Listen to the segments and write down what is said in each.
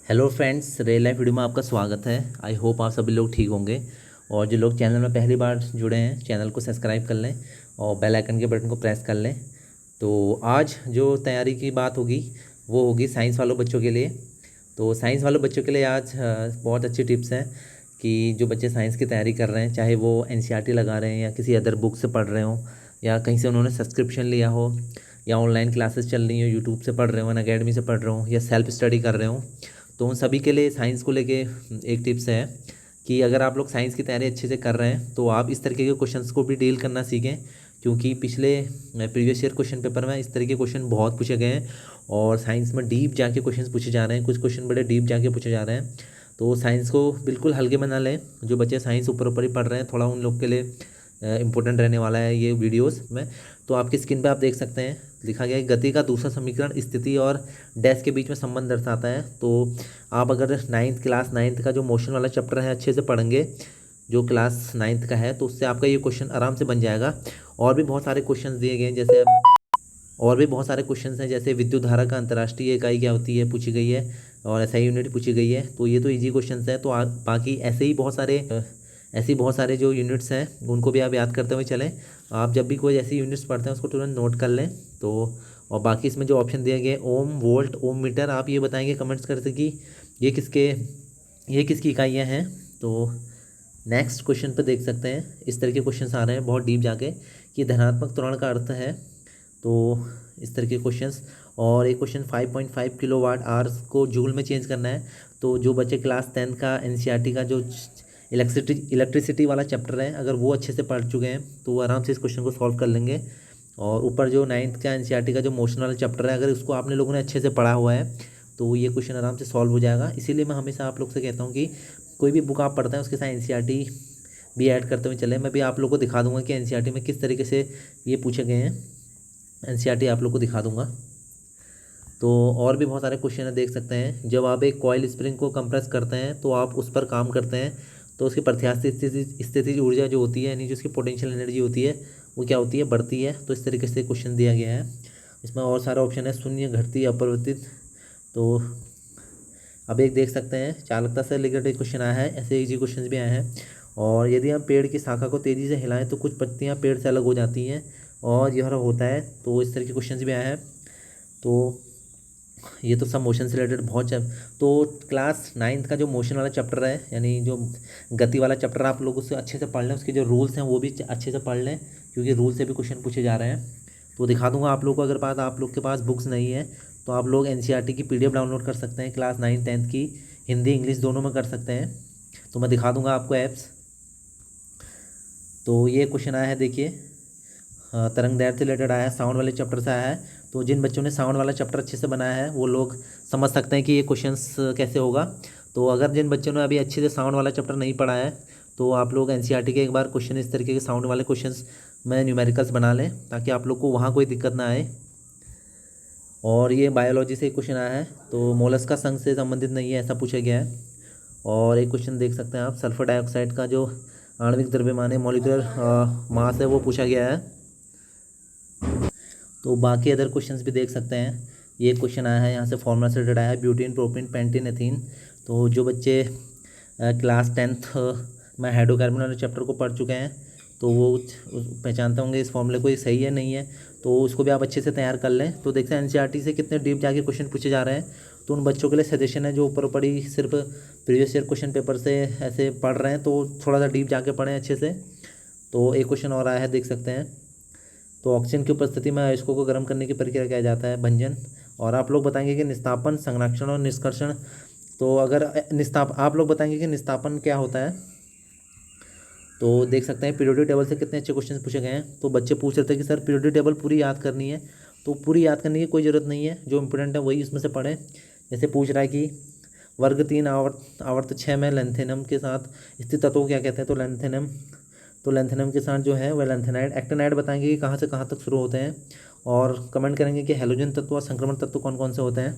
Hello friends, real life video में आपका स्वागत है। आई होप आप सभी लोग ठीक होंगे। और जो लोग चैनल में पहली बार जुड़े हैं, चैनल को सब्सक्राइब कर लें और बेल आइकन के बटन को प्रेस कर लें। तो आज जो तैयारी की बात होगी वो होगी साइंस वालों बच्चों के लिए। तो साइंस वालों बच्चों के लिए आज बहुत अच्छी टिप्स हैं कि जो बच्चे साइंस की तैयारी कर रहे हैं, चाहे वो एनसीईआरटी लगा रहे हैं या किसी अदर बुक से पढ़ रहे हो या कहीं से उन्होंने सब्सक्रिप्शन लिया हो या ऑनलाइन क्लासेस चल रही हो, यूट्यूब से पढ़ रहे हो, अकेडमी से पढ़ रहे हो या सेल्फ स्टडी कर रहे हो। तो उन सभी के लिए साइंस को लेके एक टिप्स है कि अगर आप लोग साइंस की तैयारी अच्छे से कर रहे हैं तो आप इस तरीके के क्वेश्चंस को भी डील करना सीखें, क्योंकि पिछले प्रीवियस ईयर क्वेश्चन पेपर में इस तरह के क्वेश्चन बहुत पूछे गए हैं और साइंस में डीप जाके क्वेश्चन पूछे जा रहे हैं। कुछ क्वेश्चन बड़े डीप जाके पूछे जा रहे हैं। तो साइंस को बिल्कुल हल्के में ना लें। जो बच्चे साइंस ऊपर ऊपर ही पढ़ रहे हैं, थोड़ा उन लोग के लिए इंपॉर्टेंट रहने वाला है ये वीडियोस में। तो आपकी स्क्रीन पे आप देख सकते हैं, लिखा गया है गति का दूसरा समीकरण स्थिति और डैश के बीच में संबंध दर्शाता है। तो आप अगर क्लास नाइन्थ का जो मोशन वाला चैप्टर है अच्छे से पढ़ेंगे, जो क्लास नाइन्थ का है, तो उससे आपका ये क्वेश्चन आराम से बन जाएगा। और भी बहुत सारे क्वेश्चन दिए गए हैं, जैसे और भी बहुत सारे क्वेश्चन्स हैं, जैसे विद्युत धारा का अंतर्राष्ट्रीय इकाई क्या होती है पूछी गई है और एसआई यूनिट पूछी गई है। तो ये तो इजी क्वेश्चंस है। तो बाकी ऐसे ही बहुत सारे जो यूनिट्स हैं उनको भी आप याद करते हुए चलें। आप जब भी कोई ऐसी यूनिट्स पढ़ते हैं उसको तुरंत नोट कर लें। तो और बाकी इसमें जो ऑप्शन दिए गए, ओम, वोल्ट, ओम मीटर, आप ये बताएंगे कमेंट्स करके कि ये किसके ये किसकी इकाइयाँ हैं। तो नेक्स्ट क्वेश्चन पे देख सकते हैं, इस तरह के क्वेश्चन आ रहे हैं बहुत डीप जाके कि धनात्मक त्वरण का अर्थ है। तो इस तरह के क्वेश्चंस। और एक क्वेश्चन 5.5 किलोवाट आवर्स को जूल में चेंज करना है। तो जो बच्चे क्लास 10 का एनसीईआरटी का जो इलेक्ट्रिसिटी वाला चैप्टर है, अगर वो अच्छे से पढ़ चुके हैं तो वो आराम से इस क्वेश्चन को सॉल्व कर लेंगे। और ऊपर जो 9th का एनसीईआरटी का जो मोशन वाला चैप्टर है, अगर उसको आपने लोगों ने अच्छे से पढ़ा हुआ है तो ये क्वेश्चन आराम से सॉल्व हो जाएगा। इसीलिए मैं हमेशा आप लोग से कहता हूँ कि कोई भी बुक आप पढ़ते हैं उसके साथ एनसीईआरटी भी ऐड करते हुए चलें। मैं भी आप लोग को दिखा दूंगा कि एनसीईआरटी में किस तरीके से ये पूछे गए हैं। एनसीईआरटी आप लोग को दिखा दूंगा। तो और भी बहुत सारे क्वेश्चन है, देख सकते हैं। जब आप एक कॉइल स्प्रिंग को कंप्रेस करते हैं तो आप उस पर काम करते हैं, तो उसकी प्रत्यास्थ स्थिति ऊर्जा जो होती है, यानी जो उसकी पोटेंशियल एनर्जी होती है, वो क्या होती है, बढ़ती है। तो इस तरीके से क्वेश्चन दिया गया है। इसमें और सारा ऑप्शन है, शून्य, घटती, अपरिवर्तित। तो अब एक देख सकते हैं, चालकता से रिलेटेड क्वेश्चन आया है, ऐसे इजी क्वेश्चन भी आए हैं। और यदि हम पेड़ की शाखा को तेज़ी से हिलाएं तो कुछ पत्तियां पेड़ से अलग हो जाती हैं और यह होता है। तो इस तरह के क्वेश्चन भी आए हैं। तो ये तो सब मोशन से रिलेटेड बहुत तो क्लास नाइन्थ का जो मोशन वाला चैप्टर है, यानी जो गति वाला चैप्टर, आप लोग उससे अच्छे से पढ़ लें। उसके जो रूल्स हैं वो भी अच्छे से पढ़ लें, क्योंकि रूल से भी क्वेश्चन पूछे जा रहे हैं। तो दिखा दूंगा आप लोग को। अगर आप लोग के पास बुक्स नहीं है तो आप लोग एनसीईआरटी की पीडीएफ डाउनलोड कर सकते हैं। क्लास 9 10th की हिंदी इंग्लिश दोनों में कर सकते हैं। तो मैं दिखा दूंगा आपको ऐप्स। तो ये क्वेश्चन आया है, देखिए, तरंग दैर्ध्य से रिलेटेड आया है, साउंड वाले चैप्टर से आया है। तो जिन बच्चों ने साउंड वाला चैप्टर अच्छे से बनाया है वो लोग समझ सकते हैं कि ये क्वेश्चंस कैसे होगा। तो अगर जिन बच्चों ने अभी अच्छे से साउंड वाला चैप्टर नहीं पढ़ा है तो आप लोग एनसीईआरटी के एक बार क्वेश्चन इस तरीके के साउंड वाले क्वेश्चंस में न्यूमेरिकल्स बना लें, ताकि आप लोग को वहाँ कोई दिक्कत ना आए। और ये बायोलॉजी से एक क्वेश्चन आया है, तो मोलस्का संघ से संबंधित नहीं है, ऐसा पूछा गया है। और एक क्वेश्चन देख सकते हैं आप, सल्फर डाइऑक्साइड का जो आणविक द्रव्यमान है, मॉलिक्यूलर मास है, वो पूछा गया है। तो बाकी अदर क्वेश्चंस भी देख सकते हैं। ये क्वेश्चन आया है, यहाँ से फॉर्मूला से रिलेटेड आया है, ब्यूटीन, प्रोपिन, पेंटीन, एथीन। तो जो बच्चे क्लास 10th में हाइड्रोकार्बन वाले चैप्टर को पढ़ चुके हैं तो वो पहचानते होंगे इस फॉर्मूले को, ये सही है नहीं है। तो उसको भी आप अच्छे से तैयार कर लें। तो देखते हैं एनसीईआरटी से कितने डीप जाके क्वेश्चन पूछे जा रहे हैं। तो उन बच्चों के लिए सजेशन है जो ऊपर ऊपर ही सिर्फ प्रीवियस ईयर क्वेश्चन पेपर से ऐसे पढ़ रहे हैं, तो थोड़ा सा डीप जाके पढ़ें अच्छे से। तो एक क्वेश्चन और आया है, देख सकते हैं। तो ऑक्सीजन की उपस्थिति में अयस्कों को गर्म करने की प्रक्रिया किया जाता है, भंजन। और आप लोग बताएंगे कि निस्तापन, संरक्षण और निष्कर्षण। तो अगर आप लोग बताएंगे कि निस्तापन क्या होता है। तो देख सकते हैं पीरियोडिक टेबल से कितने अच्छे क्वेश्चन पूछे गए हैं। तो बच्चे पूछ रहे थे कि सर पीरियोडिक टेबल पूरी याद करनी है। तो पूरी याद करने की कोई ज़रूरत नहीं है, जो इंपॉर्टेंट है वही इसमें से पढ़ें। जैसे पूछ रहा है कि वर्ग 3 आवर्त 6 में लेंथेनम के साथ स्थित तत्व को क्या कहते हैं। तो लेंथेनम के साथ जो है वह लेंथेनाइड, एक्टिनाइड बताएंगे कि कहाँ से कहाँ तक शुरू होते हैं। और कमेंट करेंगे कि हैलोजन तत्व और संक्रमण तत्व कौन कौन से होते हैं।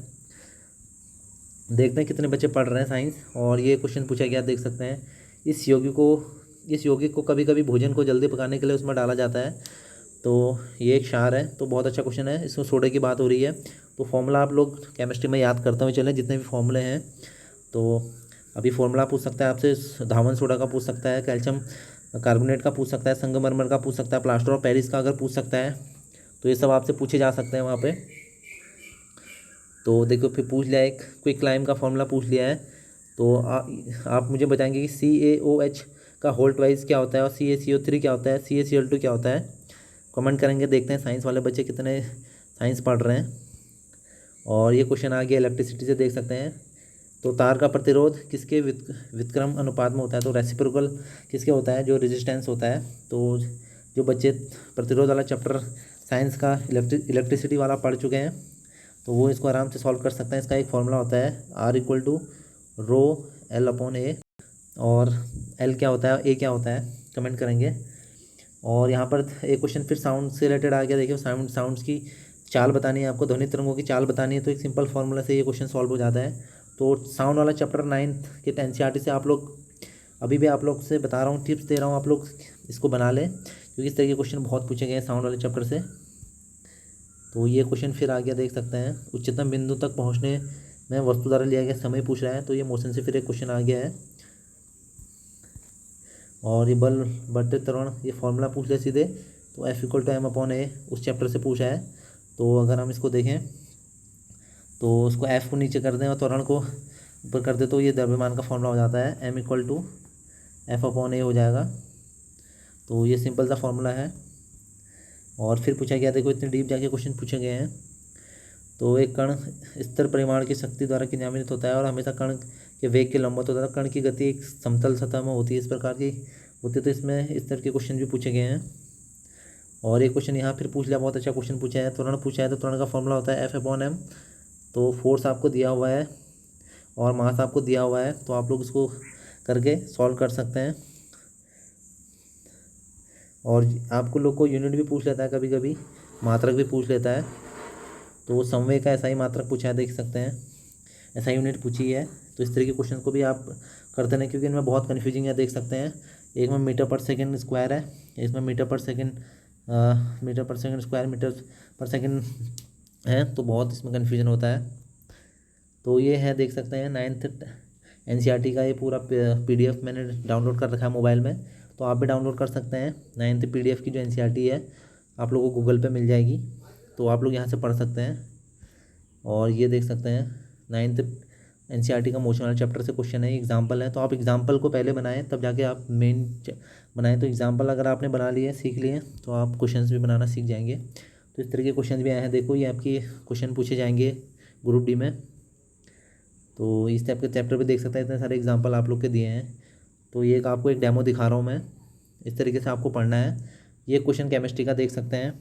देखते हैं कितने बच्चे पढ़ रहे हैं साइंस। और ये क्वेश्चन पूछा गया, देख सकते हैं। इस यौगिक को कभी कभी भोजन को जल्दी पकाने के लिए उसमें डाला जाता है। तो ये एक क्षार है। तो बहुत अच्छा क्वेश्चन है, इसमें सोडे की बात हो रही है। तो फॉर्मूला आप लोग केमिस्ट्री में याद करते हुए चलें, जितने भी फॉर्मूले हैं। तो अभी फॉर्मूला पूछ सकता है आपसे, धावन सोडा का पूछ सकता है, कैल्शियम कार्बोनेट का पूछ सकता है, संगमरमर का पूछ सकता है, प्लास्टर ऑफ पेरिस का अगर पूछ सकता है तो ये सब आपसे पूछे जा सकते हैं वहाँ पे। तो देखो फिर पूछ लिया, एक क्विक लाइम का फॉर्मूला पूछ लिया है। तो आप मुझे बताएंगे कि CaOH का होल ट्वाइस क्या होता है और CaCO3 क्या होता है, CaCl2 क्या होता है। कमेंट करेंगे, देखते हैं साइंस वाले बच्चे कितने साइंस पढ़ रहे हैं। और ये क्वेश्चन आ गया इलेक्ट्रिसिटी से, देख सकते हैं। तो तार का प्रतिरोध किसके व्युत्क्रम अनुपात में होता है, तो रेसिप्रोकल किसके होता है, जो रेजिस्टेंस होता है। तो जो बच्चे प्रतिरोध वाला चैप्टर साइंस का इलेक्ट्रिसिटी वाला पढ़ चुके हैं तो वो इसको आराम से सॉल्व कर सकते हैं। इसका एक फॉर्मूला होता है R = ρL/A। और L क्या होता है, A क्या होता है, कमेंट करेंगे। और यहाँ पर एक क्वेश्चन फिर साउंड से रिलेटेड आ गया। देखिए साउंड्स की चाल बतानी है आपको, ध्वनि तरंगों की चाल बतानी है, तो एक सिंपल फार्मूला से ये क्वेश्चन सॉल्व हो जाता है। तो साउंड वाला चैप्टर 9th के NCERT से आप लोग, अभी भी आप लोग से बता रहा हूँ, टिप्स दे रहा हूँ, आप लोग इसको बना लें, क्योंकि इस तरह के क्वेश्चन बहुत पूछे गए हैं साउंड वाले चैप्टर से। तो ये क्वेश्चन फिर आ गया, देख सकते हैं। उच्चतम बिंदु तक पहुँचने में वस्तु द्वारा लिया गया समय पूछ रहा है, तो ये मोशन से फिर एक क्वेश्चन आ गया है। और ये बल बढ़ते त्वरण, ये फॉर्मूला पूछ ले सीधे, तो F = m/a उस चैप्टर से पूछा है। तो अगर हम इसको देखें तो उसको F को नीचे कर दें और त्वरण को ऊपर कर दें तो ये द्रव्यमान का फॉर्मूला हो जाता है, m = F/a हो जाएगा। तो ये सिंपल सा फॉर्मूला है। और फिर पूछा गया, देखो इतने डीप जाके क्वेश्चन पूछे गए हैं। तो एक कण स्तर परिमाण की शक्ति द्वारा क्रियान्वित होता है और हमेशा कण के वेग के लंबवत होता है। कण की गति एक समतल सतह में होती है, इस प्रकार की होती है। तो इसमें इस तरह के क्वेश्चन भी पूछे गए हैं। और एक क्वेश्चन यहाँ फिर पूछ लिया, बहुत अच्छा क्वेश्चन पूछा है। त्वरण पूछा है, तो त्वरण का फॉर्मूला होता है F/m। तो फोर्स आपको दिया हुआ है और मास आपको दिया हुआ है, तो आप लोग इसको करके सॉल्व कर सकते हैं। और आपको लोग को यूनिट भी पूछ लेता है, कभी कभी मात्रक भी पूछ लेता है। तो संवेग का ऐसा ही मात्रक पूछा है, देख सकते हैं, ऐसा यूनिट पूछी है। तो इस तरह के क्वेश्चन को भी आप करते हैं, क्योंकि इनमें बहुत कन्फ्यूजिंग है, देख सकते हैं। एक में मीटर/सेकंड² है, इसमें मीटर/सेकंड मीटर/सेकंड², मीटर/सेकंड है, तो बहुत इसमें कन्फ्यूजन होता है। तो ये है, देख सकते हैं, 9th NCERT का ये पूरा PDF मैंने डाउनलोड कर रखा है मोबाइल में, तो आप भी डाउनलोड कर सकते हैं। 9th PDF की जो NCERT है आप लोगों को गूगल पे मिल जाएगी, तो आप लोग यहाँ से पढ़ सकते हैं। और ये देख सकते हैं 9th NCERT का मोशन वाला चैप्टर से क्वेश्चन है, एग्जाम्पल है। तो आप एग्जाम्पल को पहले बनाएं, तब जाके आप मेन बनाएं। तो एग्जाम्पल अगर आपने बना लिए, सीख लिए, तो आप क्वेश्चंस भी बनाना सीख जाएंगे। तो इस तरह के क्वेश्चन भी आए हैं, देखो ये आपकी क्वेश्चन पूछे जाएंगे ग्रुप डी में। तो इस टाइप के चैप्टर पे देख सकते हैं, इतने सारे एग्जाम्पल आप लोग के दिए हैं। तो ये आपको एक डेमो दिखा रहा हूँ मैं, इस तरीके से आपको पढ़ना है। ये क्वेश्चन केमिस्ट्री का देख सकते हैं,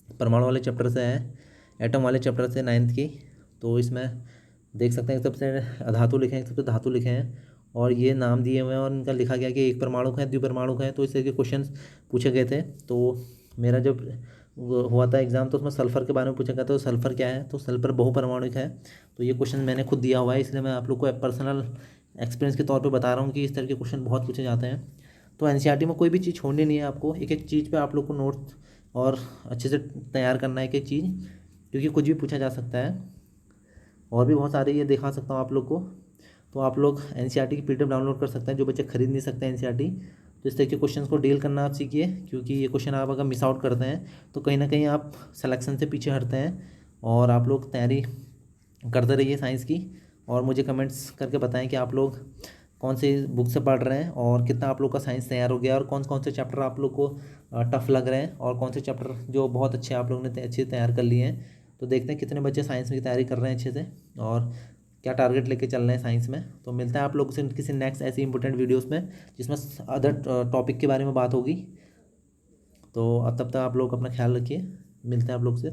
परमाणु वाले चैप्टर से है, एटम वाले चैप्टर से 9th की। तो इसमें देख सकते हैं, सबसे धातु लिखे हैं, सबसे धातु लिखे हैं, और ये नाम दिए हुए हैं, और इनका लिखा गया कि एक परमाणु है, द्विपरमाणु है। तो इस तरह के क्वेश्चन पूछे गए थे। तो मेरा जब हुआ था एग्जाम, तो उसमें सल्फर के बारे में पूछा गया, तो सल्फर क्या है, तो सल्फर बहुपरमाणुक है। तो ये क्वेश्चन मैंने खुद दिया हुआ है, इसलिए मैं आप लोग को पर्सनल एक्सपीरियंस के तौर पे बता रहा हूँ कि इस तरह के क्वेश्चन बहुत पूछे जाते हैं। तो NCERT में कोई भी चीज़ छोड़नी नहीं है आपको, एक एक चीज़ पे आप लोग को नोट्स और अच्छे से तैयार करना है एक एक चीज़, क्योंकि कुछ भी पूछा जा सकता है। और भी बहुत सारे ये दिखा सकता हूँ आप लोग को। तो आप लोग NCERT की PDF डाउनलोड कर सकते हैं, जो बच्चे खरीद नहीं सकते NCERT। तो इस तरह के क्वेश्चन को डील करना आप सीखिए, क्योंकि ये क्वेश्चन आप अगर मिस आउट करते हैं तो कहीं ना कहीं आप सिलेक्शन से पीछे हटते हैं। और आप लोग तैयारी करते रहिए साइंस की, और मुझे कमेंट्स करके बताएं कि आप लोग कौन सी बुक से पढ़ रहे हैं और कितना आप लोग का साइंस तैयार हो गया, और कौन कौन से चैप्टर आप लोग को टफ लग रहे हैं, और कौन से चैप्टर जो बहुत अच्छे आप लोग ने अच्छे तैयार कर लिए हैं। तो देखते हैं कितने बच्चे साइंस में तैयारी कर रहे हैं अच्छे से, और क्या टारगेट लेके चल रहे हैं साइंस में। तो मिलता है आप लोगों से किसी नेक्स्ट ऐसी इंपॉर्टेंट वीडियोस में, जिसमें अदर टॉपिक के बारे में बात होगी। तो तब तक आप लोग अपना ख्याल रखिए, मिलते हैं आप लोग से।